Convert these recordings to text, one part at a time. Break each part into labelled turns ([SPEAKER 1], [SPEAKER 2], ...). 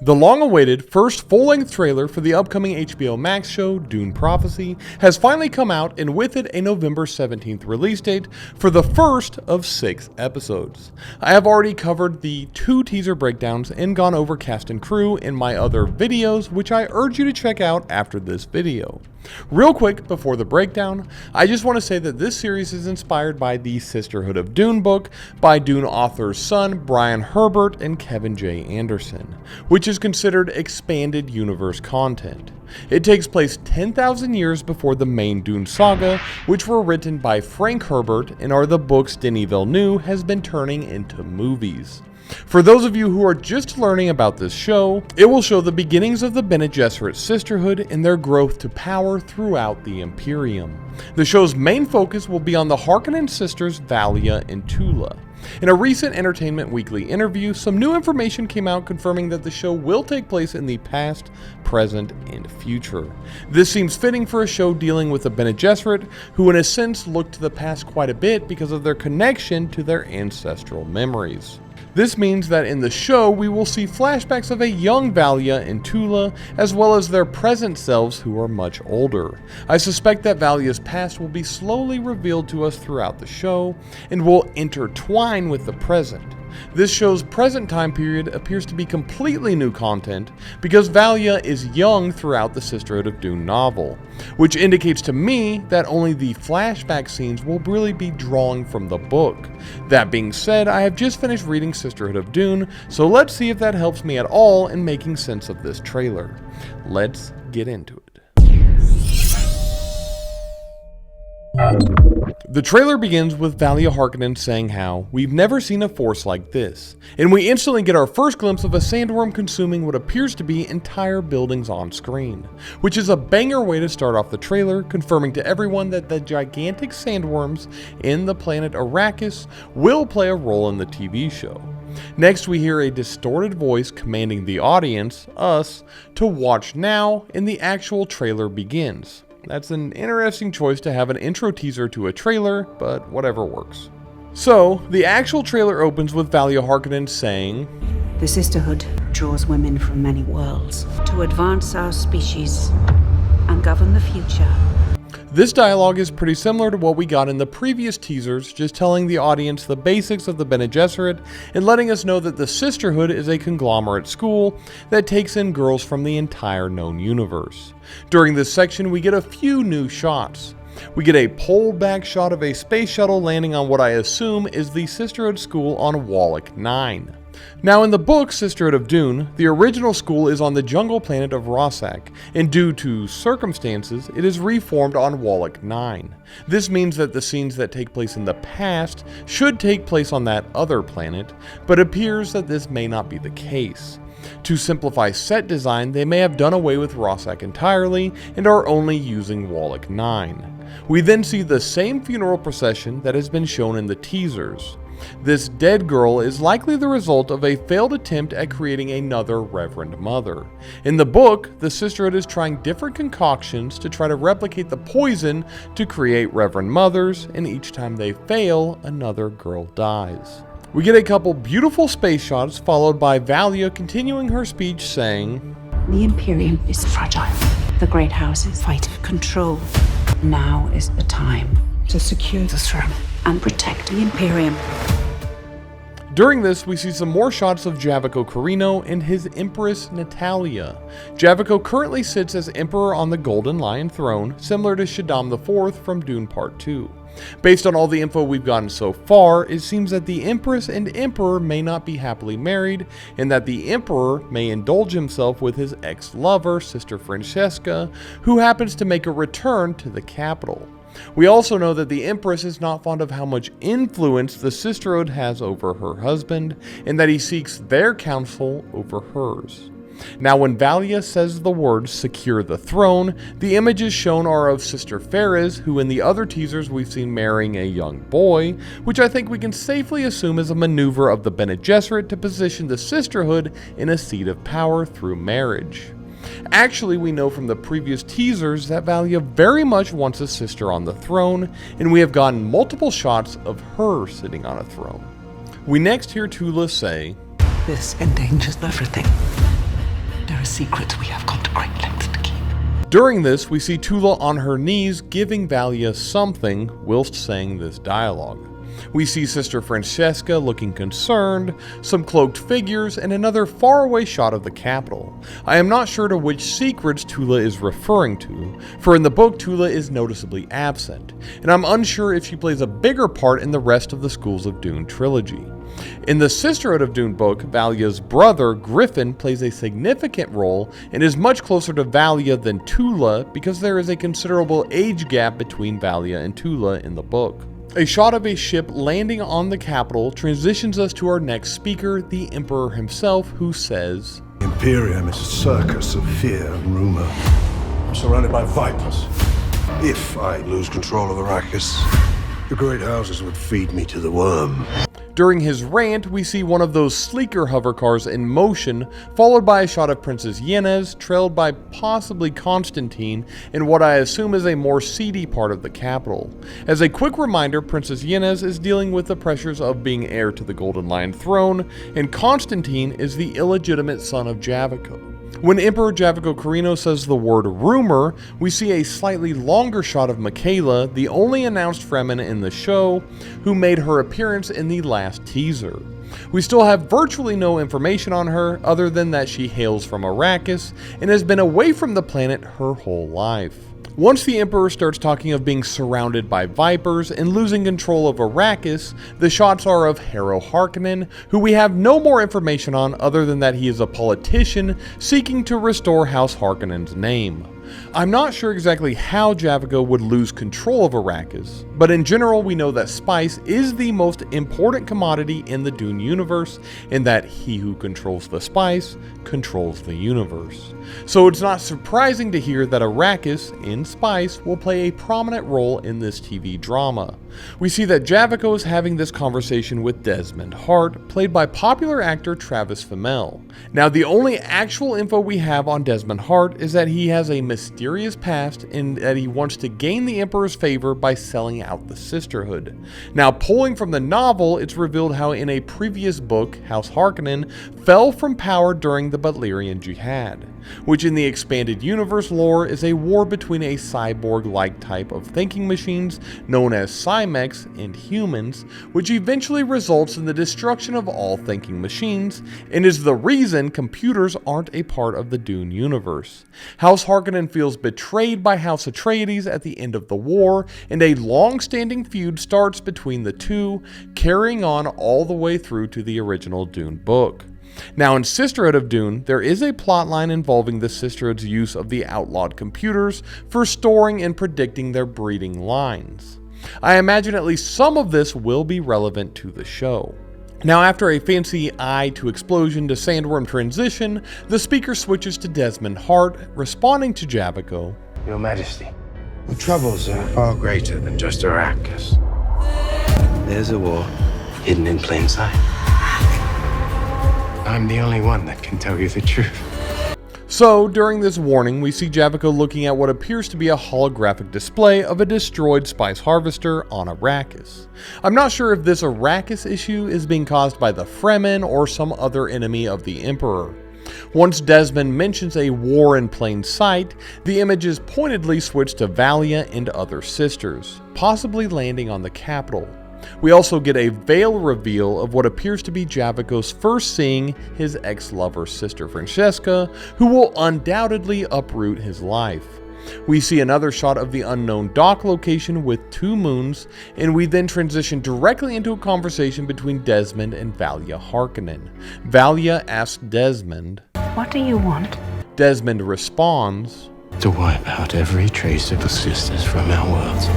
[SPEAKER 1] The long-awaited first full-length trailer for the upcoming HBO Max show, Dune Prophecy, has finally come out, and with it a November 17th release date for the first of 6 episodes. I have already covered the 2 teaser breakdowns and gone over cast and crew in my other videos, which I urge you to check out after this video. Real quick before the breakdown, I just want to say that this series is inspired by the Sisterhood of Dune book by Dune author's son Brian Herbert and Kevin J Anderson, which is considered expanded universe content. It takes place 10,000 years before the main Dune saga, which were written by Frank Herbert and are the books Denis Villeneuve has been turning into movies. For those of you who are just learning about this show, it will show the beginnings of the Bene Gesserit Sisterhood and their growth to power throughout the Imperium. The show's main focus will be on the Harkonnen sisters Valya and Tula. In a recent Entertainment Weekly interview, some new information came out confirming that the show will take place in the past, present, and future. This seems fitting for a show dealing with the Bene Gesserit, who in a sense look to the past quite a bit because of their connection to their ancestral memories. This means that in the show we will see flashbacks of a young Valya and Tula, as well as their present selves who are much older. I suspect that Valya's past will be slowly revealed to us throughout the show, and will intertwine with the present. This show's present time period appears to be completely new content because Valya is young throughout the Sisterhood of Dune novel, which indicates to me that only the flashback scenes will really be drawing from the book. That being said, I have just finished reading Sisterhood of Dune, so let's see if that helps me at all in making sense of this trailer. Let's get into it. The trailer begins with Valya Harkonnen saying how, "We've never seen a force like this," and we instantly get our first glimpse of a sandworm consuming what appears to be entire buildings on screen, which is a banger way to start off the trailer, confirming to everyone that the gigantic sandworms in the planet Arrakis will play a role in the TV show. Next, we hear a distorted voice commanding the audience, us, to watch now, and the actual trailer begins. That's an interesting choice to have an intro teaser to a trailer, but whatever works. So, the actual trailer opens with Valya Harkonnen saying,
[SPEAKER 2] "The Sisterhood draws women from many worlds to advance our species and govern the future."
[SPEAKER 1] This dialogue is pretty similar to what we got in the previous teasers, just telling the audience the basics of the Bene Gesserit and letting us know that the Sisterhood is a conglomerate school that takes in girls from the entire known universe. During this section, we get a few new shots. We get a pulled-back shot of a space shuttle landing on what I assume is the Sisterhood school on Wallach 9. Now in the book Sisterhood of Dune, the original school is on the jungle planet of Rossack, and due to circumstances, it is reformed on Wallach 9. This means that the scenes that take place in the past should take place on that other planet, but it appears that this may not be the case. To simplify set design, they may have done away with Rossack entirely and are only using Wallach 9. We then see the same funeral procession that has been shown in the teasers. This dead girl is likely the result of a failed attempt at creating another Reverend mother. In the book, the Sisterhood is trying different concoctions to try to replicate the poison to create Reverend mothers, and each time they fail, another girl dies. We get a couple beautiful space shots followed by Valya continuing her speech saying,
[SPEAKER 2] "The Imperium is fragile. The great houses fight for control. Now is the time to secure the throne and protect the Imperium."
[SPEAKER 1] During this, we see some more shots of Javicco Corrino and his Empress Natalya. Javicco currently sits as Emperor on the Golden Lion throne, similar to Shaddam IV from Dune Part 2. Based on all the info we've gotten so far, it seems that the Empress and Emperor may not be happily married, and that the Emperor may indulge himself with his ex-lover, Sister Francesca, who happens to make a return to the capital. We also know that the Empress is not fond of how much influence the Sisterhood has over her husband, and that he seeks their counsel over hers. Now when Valya says the words "secure the throne," the images shown are of Sister Ferris, who in the other teasers we've seen marrying a young boy, which I think we can safely assume is a maneuver of the Bene Gesserit to position the Sisterhood in a seat of power through marriage. Actually, we know from the previous teasers that Valya very much wants a sister on the throne, and we have gotten multiple shots of her sitting on a throne. We next hear Tula say,
[SPEAKER 3] "This endangers everything. are secrets we have gone to great lengths to keep.
[SPEAKER 1] During this, we see Tula on her knees giving Valya something whilst saying this dialogue. We see Sister Francesca looking concerned, some cloaked figures, and another faraway shot of the capital. I am not sure to which secrets Tula is referring to, for in the book Tula is noticeably absent, and I'm unsure if she plays a bigger part in the rest of the Schools of Dune trilogy. In the Sisterhood of Dune book, Valya's brother, Griffin, plays a significant role and is much closer to Valya than Tula because there is a considerable age gap between Valya and Tula in the book. A shot of a ship landing on the capital transitions us to our next speaker, the Emperor himself, who says,
[SPEAKER 4] Imperium is a circus of fear and rumor. I'm surrounded by vipers. If I lose control of Arrakis, the great houses would feed me to the worm.
[SPEAKER 1] During his rant, we see one of those sleeker hovercars in motion, followed by a shot of Princess Yenne's, trailed by possibly Constantine, in what I assume is a more seedy part of the capital. As a quick reminder, Princess Yenne's is dealing with the pressures of being heir to the Golden Lion throne, and Constantine is the illegitimate son of Javicco. When Emperor Javicco Corrino says the word rumor, we see a slightly longer shot of Michaela, the only announced Fremen in the show, who made her appearance in the last teaser. We still have virtually no information on her other than that she hails from Arrakis and has been away from the planet her whole life. Once the Emperor starts talking of being surrounded by vipers and losing control of Arrakis, the shots are of Harrow Harkonnen, who we have no more information on other than that he is a politician seeking to restore House Harkonnen's name. I'm not sure exactly how Javicco would lose control of Arrakis, but in general we know that spice is the most important commodity in the Dune universe, and that he who controls the spice controls the universe. So it's not surprising to hear that Arrakis, in spice, will play a prominent role in this TV drama. We see that Javicco is having this conversation with Desmond Hart, played by popular actor Travis Fimmel. Now, the only actual info we have on Desmond Hart is that he has a mysterious past and that he wants to gain the Emperor's favor by selling out the Sisterhood. Now, pulling from the novel, it's revealed how in a previous book, House Harkonnen fell from power during the Butlerian Jihad, which in the expanded universe lore is a war between a cyborg-like type of thinking machines known as Cymex and humans, which eventually results in the destruction of all thinking machines, and is the reason computers aren't a part of the Dune universe. House Harkonnen feels betrayed by House Atreides at the end of the war, and a long-standing feud starts between the two, carrying on all the way through to the original Dune book. Now, in Sisterhood of Dune, there is a plotline involving the Sisterhood's use of the outlawed computers for storing and predicting their breeding lines. I imagine at least some of this will be relevant to the show. Now, after a fancy eye to explosion to sandworm transition, the speaker switches to Desmond Hart, responding to Javicco.
[SPEAKER 5] Your Majesty, the troubles are far greater than just Arrakis. There's a war hidden in plain sight. I'm the only one that can tell you the truth.
[SPEAKER 1] So, during this warning, we see Javicco looking at what appears to be a holographic display of a destroyed spice harvester on Arrakis. I'm not sure if this Arrakis issue is being caused by the Fremen or some other enemy of the Emperor. Once Desmond mentions a war in plain sight, the image is pointedly switched to Valya and other sisters, possibly landing on the capital. We also get a veil reveal of what appears to be Javicco's first seeing his ex-lover Sister Francesca, who will undoubtedly uproot his life. We see another shot of the unknown dock location with two moons, and we then transition directly into a conversation between Desmond and Valya Harkonnen. Valya asks Desmond,
[SPEAKER 2] What do you want?
[SPEAKER 1] Desmond responds,
[SPEAKER 5] To wipe out every trace of the sisters from our worlds.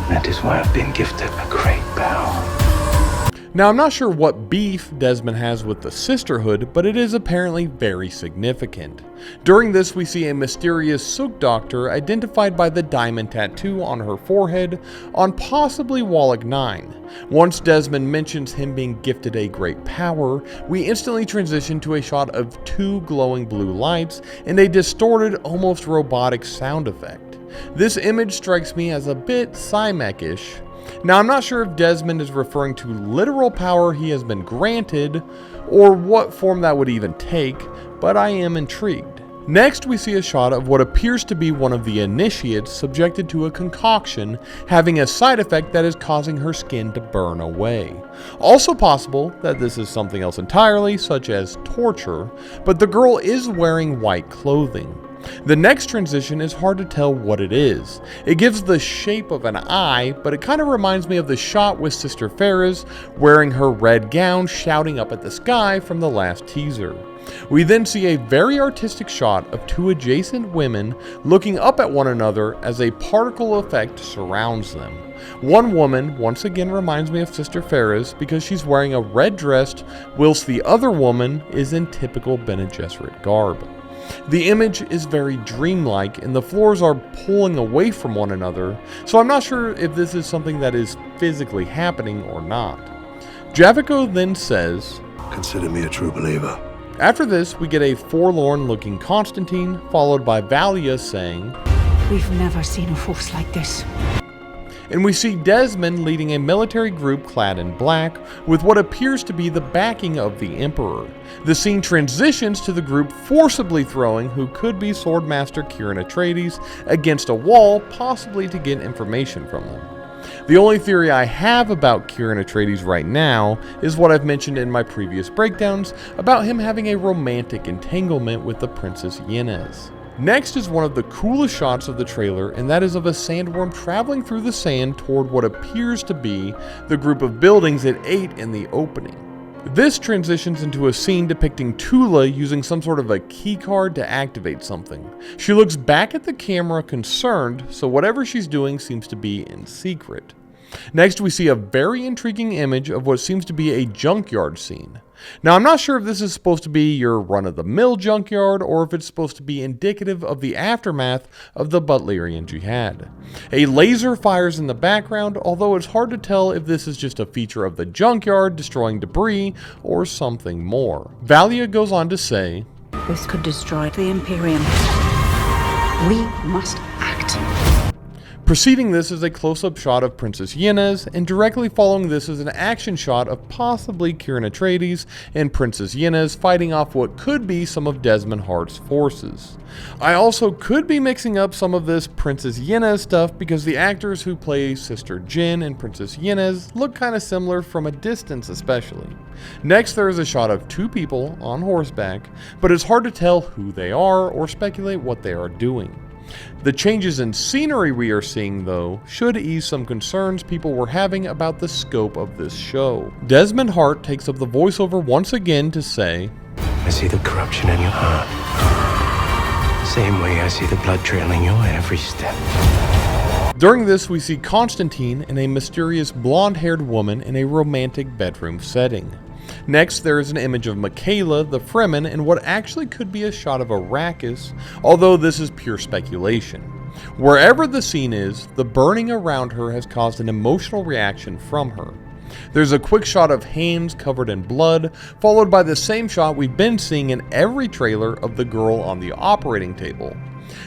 [SPEAKER 5] That is why I've been gifted a great power.
[SPEAKER 1] Now, I'm not sure what beef Desmond has with the Sisterhood, but it is apparently very significant. During this, we see a mysterious Sook Doctor identified by the diamond tattoo on her forehead on possibly Wallach 9. Once Desmond mentions him being gifted a great power, we instantly transition to a shot of two glowing blue lights and a distorted, almost robotic sound effect. This image strikes me as a bit Cymex-ish. Now, I'm not sure if Desmond is referring to literal power he has been granted, or what form that would even take, but I am intrigued. Next, we see a shot of what appears to be one of the initiates subjected to a concoction having a side effect that is causing her skin to burn away. Also possible that this is something else entirely, such as torture, but the girl is wearing white clothing. The next transition is hard to tell what it is. It gives the shape of an eye, but it kind of reminds me of the shot with Sister Ferris wearing her red gown shouting up at the sky from the last teaser. We then see a very artistic shot of two adjacent women looking up at one another as a particle effect surrounds them. One woman once again reminds me of Sister Ferris because she's wearing a red dress, whilst the other woman is in typical Bene Gesserit garb. The image is very dreamlike and the floors are pulling away from one another, so I'm not sure if this is something that is physically happening or not. Javicco then says,
[SPEAKER 4] Consider me a true believer.
[SPEAKER 1] After this, we get a forlorn looking Constantine, followed by Valya saying,
[SPEAKER 2] We've never seen a force like this.
[SPEAKER 1] And we see Desmond leading a military group clad in black with what appears to be the backing of the Emperor. The scene transitions to the group forcibly throwing who could be Swordmaster Kieran Atreides against a wall, possibly to get information from them. The only theory I have about Kieran Atreides right now is what I've mentioned in my previous breakdowns about him having a romantic entanglement with the Princess Yennefer. Next is one of the coolest shots of the trailer, and that is of a sandworm traveling through the sand toward what appears to be the group of buildings it ate in the opening. This transitions into a scene depicting Tula using some sort of a keycard to activate something. She looks back at the camera concerned, so whatever she's doing seems to be in secret. Next, we see a very intriguing image of what seems to be a junkyard scene. Now, I'm not sure if this is supposed to be your run-of-the-mill junkyard or if it's supposed to be indicative of the aftermath of the Butlerian Jihad. A laser fires in the background, although it's hard to tell if this is just a feature of the junkyard destroying debris or something more. Valya goes on to say,
[SPEAKER 2] This could destroy the Imperium. We must act.
[SPEAKER 1] Preceding this is a close-up shot of Princess Yennefer, and directly following this is an action shot of possibly Kieran Atreides and Princess Yennefer fighting off what could be some of Desmond Hart's forces. I also could be mixing up some of this Princess Yennefer stuff because the actors who play Sister Jin and Princess Yennefer look kind of similar from a distance especially. Next there is a shot of two people on horseback, but it's hard to tell who they are or speculate what they are doing. The changes in scenery we are seeing, though, should ease some concerns people were having about the scope of this show. Desmond Hart takes up the voiceover once again to say,
[SPEAKER 5] I see the corruption in your heart. Same way I see the blood trailing your every step.
[SPEAKER 1] During this, we see Constantine and a mysterious blonde-haired woman in a romantic bedroom setting. Next, there is an image of Michaela, the Fremen, in what actually could be a shot of Arrakis, although this is pure speculation. Wherever the scene is, the burning around her has caused an emotional reaction from her. There's a quick shot of hands covered in blood, followed by the same shot we've been seeing in every trailer of the girl on the operating table.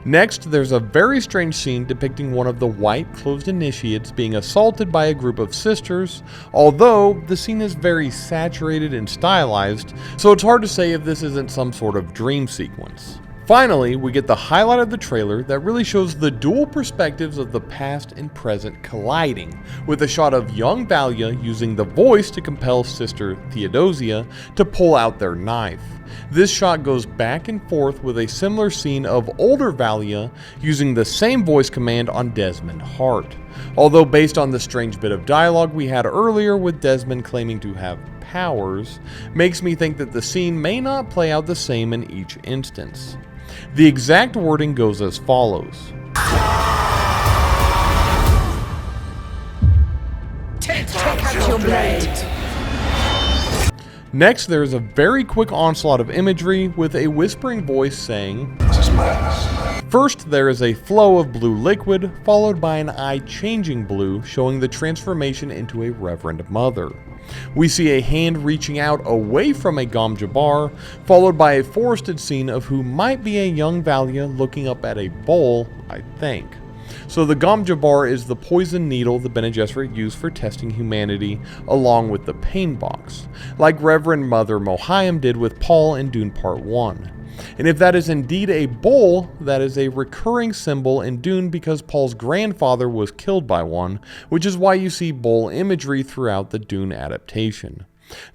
[SPEAKER 1] Next, there's a very strange scene depicting one of the white-clothed initiates being assaulted by a group of sisters, although the scene is very saturated and stylized, so it's hard to say if this isn't some sort of dream sequence. Finally, we get the highlight of the trailer that really shows the dual perspectives of the past and present colliding, with a shot of young Valya using the voice to compel Sister Theodosia to pull out their knife. This shot goes back and forth with a similar scene of older Valya using the same voice command on Desmond Hart. Although based on the strange bit of dialogue we had earlier with Desmond claiming to have powers, makes me think that the scene may not play out the same in each instance. The exact wording goes as follows.
[SPEAKER 2] Take out your blade.
[SPEAKER 1] Next, there is a very quick onslaught of imagery with a whispering voice saying,
[SPEAKER 4] This is madness.
[SPEAKER 1] First, there is a flow of blue liquid, followed by an eye changing blue, showing the transformation into a Reverend Mother. We see a hand reaching out away from a Gom Jabbar, followed by a forested scene of who might be a young Valya looking up at a bowl, I think. So the Gom Jabbar is the poison needle the Bene Gesserit used for testing humanity, along with the pain box, like Reverend Mother Mohiam did with Paul in Dune Part 1. And if that is indeed a bull, that is a recurring symbol in Dune because Paul's grandfather was killed by one, which is why you see bull imagery throughout the Dune adaptation.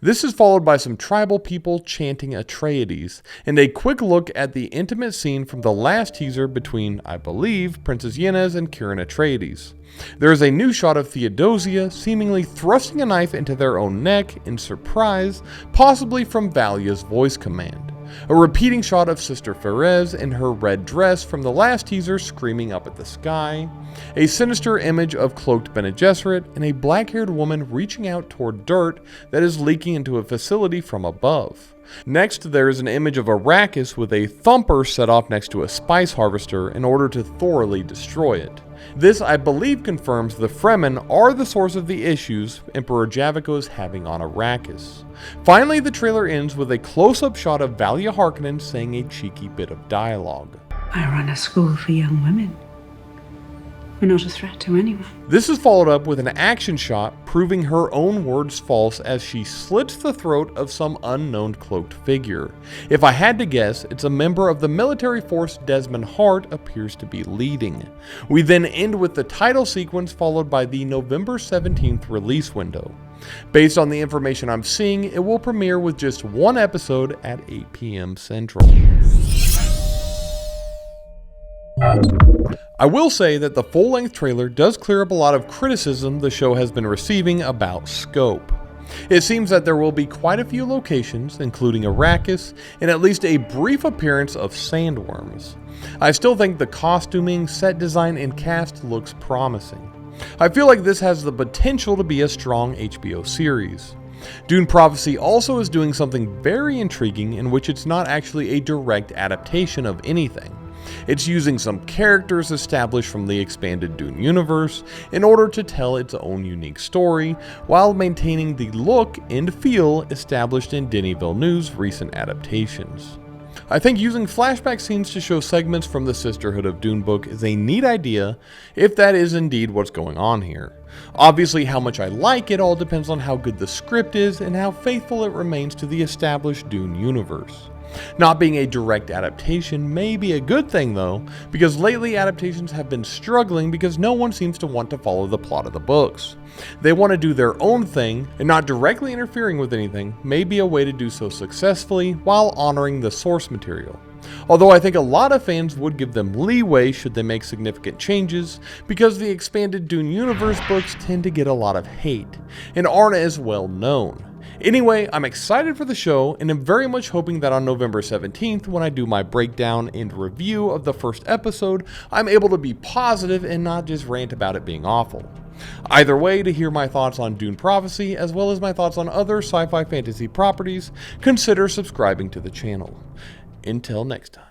[SPEAKER 1] This is followed by some tribal people chanting Atreides, and a quick look at the intimate scene from the last teaser between, I believe, Princess Yenne's and Kieran Atreides. There is a new shot of Theodosia seemingly thrusting a knife into their own neck in surprise, possibly from Valya's voice command. A repeating shot of Sister Therese in her red dress from the last teaser screaming up at the sky, a sinister image of cloaked Bene Gesserit, and a black-haired woman reaching out toward dirt that is leaking into a facility from above. Next, there is an image of Arrakis with a thumper set off next to a spice harvester in order to thoroughly destroy it. This, I believe, confirms the Fremen are the source of the issues Emperor Javicco is having on Arrakis. Finally, the trailer ends with a close-up shot of Valya Harkonnen saying a cheeky bit of dialogue.
[SPEAKER 2] I run a school for young women. We're not a threat to anyone.
[SPEAKER 1] This is followed up with an action shot proving her own words false as she slits the throat of some unknown cloaked figure. If I had to guess, it's a member of the military force Desmond Hart appears to be leading. We then end with the title sequence followed by the November 17th release window. Based on the information I'm seeing, it will premiere with just one episode at 8 p.m. Central. I will say that the full-length trailer does clear up a lot of criticism the show has been receiving about scope. It seems that there will be quite a few locations, including Arrakis, and at least a brief appearance of sandworms. I still think the costuming, set design, and cast looks promising. I feel like this has the potential to be a strong HBO series. Dune Prophecy also is doing something very intriguing in which it's not actually a direct adaptation of anything. It's using some characters established from the expanded Dune universe in order to tell its own unique story, while maintaining the look and feel established in Denis Villeneuve's recent adaptations. I think using flashback scenes to show segments from the Sisterhood of Dune book is a neat idea, if that is indeed what's going on here. Obviously, how much I like it all depends on how good the script is and how faithful it remains to the established Dune universe. Not being a direct adaptation may be a good thing though, because lately adaptations have been struggling because no one seems to want to follow the plot of the books. They want to do their own thing, and not directly interfering with anything may be a way to do so successfully while honoring the source material. Although I think a lot of fans would give them leeway should they make significant changes, because the expanded Dune universe books tend to get a lot of hate, and aren't as well known. Anyway, I'm excited for the show, and am very much hoping that on November 17th, when I do my breakdown and review of the first episode, I'm able to be positive and not just rant about it being awful. Either way, to hear my thoughts on Dune Prophecy, as well as my thoughts on other sci-fi fantasy properties, consider subscribing to the channel. Until next time.